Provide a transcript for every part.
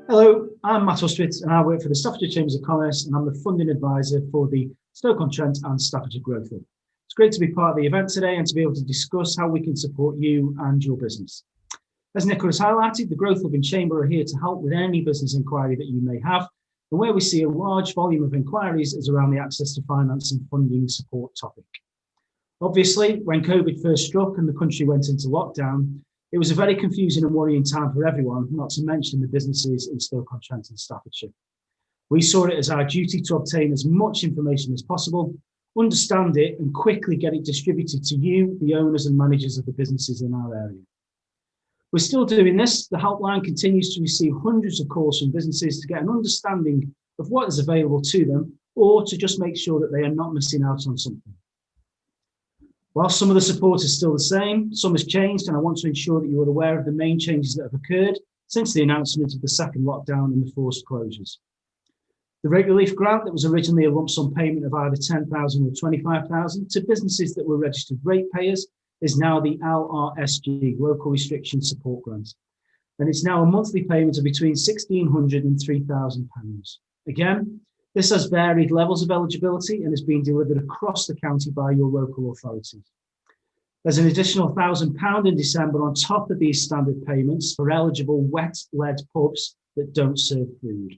Hello, I'm Matt Hustwit and I work for the Staffordshire Chambers of Commerce and I'm the funding advisor for the Stoke-on-Trent and Staffordshire Growth Hub. It's great to be part of the event today and to be able to discuss how we can support you and your business. As Nicholas highlighted, the Growth Hub and Chamber are here to help with any business inquiry that you may have, and where we see a large volume of inquiries is around the access to finance and funding support topic. Obviously, when COVID first struck and the country went into lockdown, it was a very confusing and worrying time for everyone, not to mention the businesses in Stoke-on-Trent and Staffordshire. We saw it as our duty to obtain as much information as possible, understand it and quickly get it distributed to you, the owners and managers of the businesses in our area. We're still doing this. The helpline continues to receive hundreds of calls from businesses to get an understanding of what is available to them or to just make sure that they are not missing out on something. While some of the support is still the same, some has changed, and I want to ensure that you are aware of the main changes that have occurred since the announcement of the second lockdown and the forced closures. The rate relief grant that was originally a lump sum payment of either £10,000 or £25,000 to businesses that were registered ratepayers is now the LRSG, Local Restriction Support Grant, and it's now a monthly payment of between £1,600 and £3,000. Again, this has varied levels of eligibility and is being delivered across the county by your local authorities. There's an additional £1,000 in December on top of these standard payments for eligible wet-led pubs that don't serve food.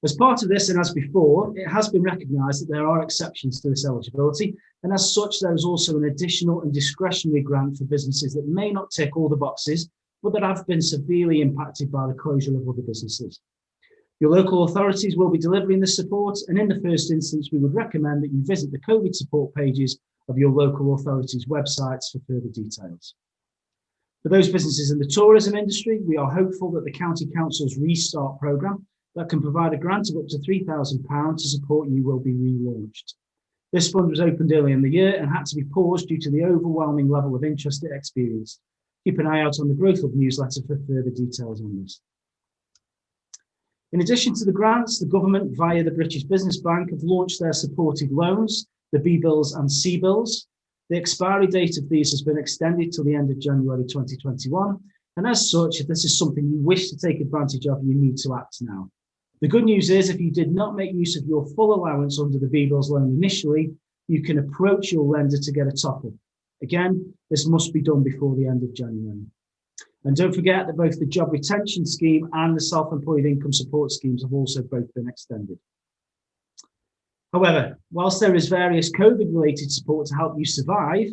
As part of this, and as before, it has been recognised that there are exceptions to this eligibility, and as such, there is also an additional and discretionary grant for businesses that may not tick all the boxes, but that have been severely impacted by the closure of other businesses. Your local authorities will be delivering this support, and in the first instance, we would recommend that you visit the COVID support pages of your local authorities' websites for further details. For those businesses in the tourism industry, we are hopeful that the County Council's Restart programme that can provide a grant of up to £3,000 to support you will be relaunched. This fund was opened early in the year and had to be paused due to the overwhelming level of interest it experienced. Keep an eye out on the Growth Hub newsletter for further details on this. In addition to the grants, the government, via the British Business Bank, have launched their supported loans, the B-bills and C-bills. The expiry date of these has been extended till the end of January 2021, and as such, if this is something you wish to take advantage of, you need to act now. The good news is, if you did not make use of your full allowance under the B-bills loan initially, you can approach your lender to get a top-up. Again, this must be done before the end of January. And don't forget that both the Job Retention Scheme and the Self-Employed Income Support Schemes have also both been extended. However, whilst there is various COVID-related support to help you survive,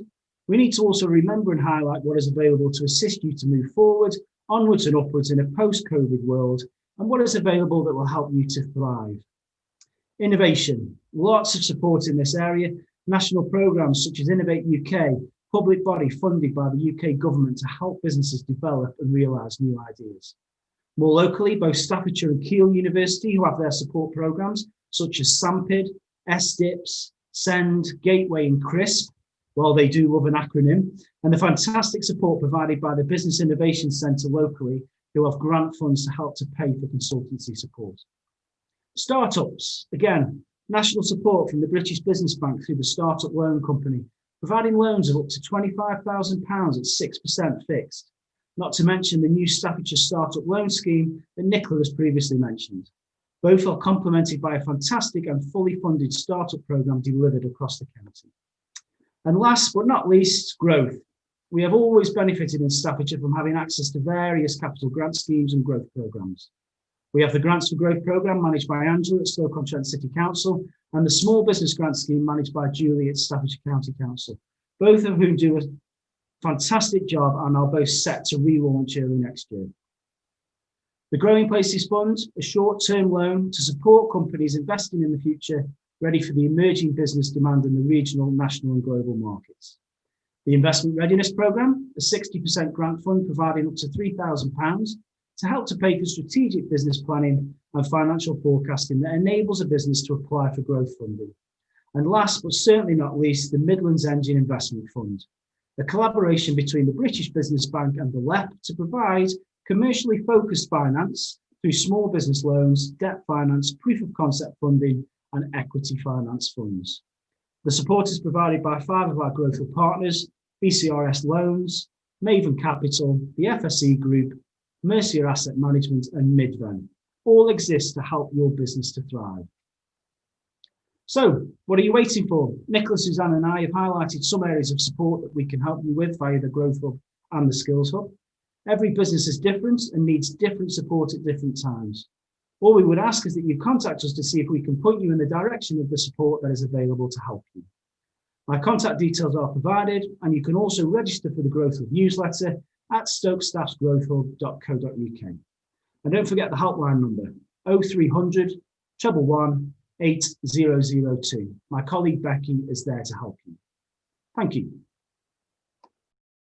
we need to also remember and highlight what is available to assist you to move forward, onwards and upwards in a post-COVID world, and what is available that will help you to thrive. Innovation, lots of support in this area, national programmes such as Innovate UK, public body funded by the UK government to help businesses develop and realise new ideas. More locally, both Staffordshire and Keele University, who have their support programmes, such as SAMPID, SDIPS, SEND, Gateway and CRISP, while they do love an acronym, and the fantastic support provided by the Business Innovation Centre locally, who have grant funds to help to pay for consultancy support. Startups, again, national support from the British Business Bank through the Startup Loan Company, providing loans of up to £25,000 at 6% fixed, not to mention the new Staffordshire Startup Loan Scheme that Nicola has previously mentioned. Both are complemented by a fantastic and fully funded startup programme delivered across the county. And last but not least, growth. We have always benefited in Staffordshire from having access to various capital grant schemes and growth programmes. We have the Grants for Growth programme managed by Angela at Stoke-on-Trent City Council and the Small Business Grant Scheme managed by Julie at Staffordshire County Council, both of whom do a fantastic job and are both set to relaunch early next year. The Growing Places Fund, a short-term loan to support companies investing in the future, ready for the emerging business demand in the regional, national and global markets. The Investment Readiness Programme, a 60% grant fund providing up to £3,000 to help to pay for strategic business planning and financial forecasting that enables a business to apply for growth funding. And last but certainly not least, the Midlands Engine Investment Fund, a collaboration between the British Business Bank and the LEP to provide commercially focused finance through small business loans, debt finance, proof of concept funding and equity finance funds. The support is provided by 5 of our Growth Hub partners, BCRS Loans, Maven Capital, the FSE Group, Mercia Asset Management, and Midven all exist to help your business to thrive. So, what are you waiting for? Nicholas, Suzanne, and I have highlighted some areas of support that we can help you with via the Growth Hub and the Skills Hub. Every business is different and needs different support at different times. All we would ask is that you contact us to see if we can point you in the direction of the support that is available to help you. My contact details are provided, and you can also register for the Growth Hub newsletter at stokestaffsgrowthhub.co.uk. And don't forget the helpline number, 0300 111 8002. My colleague Becky is there to help you. Thank you.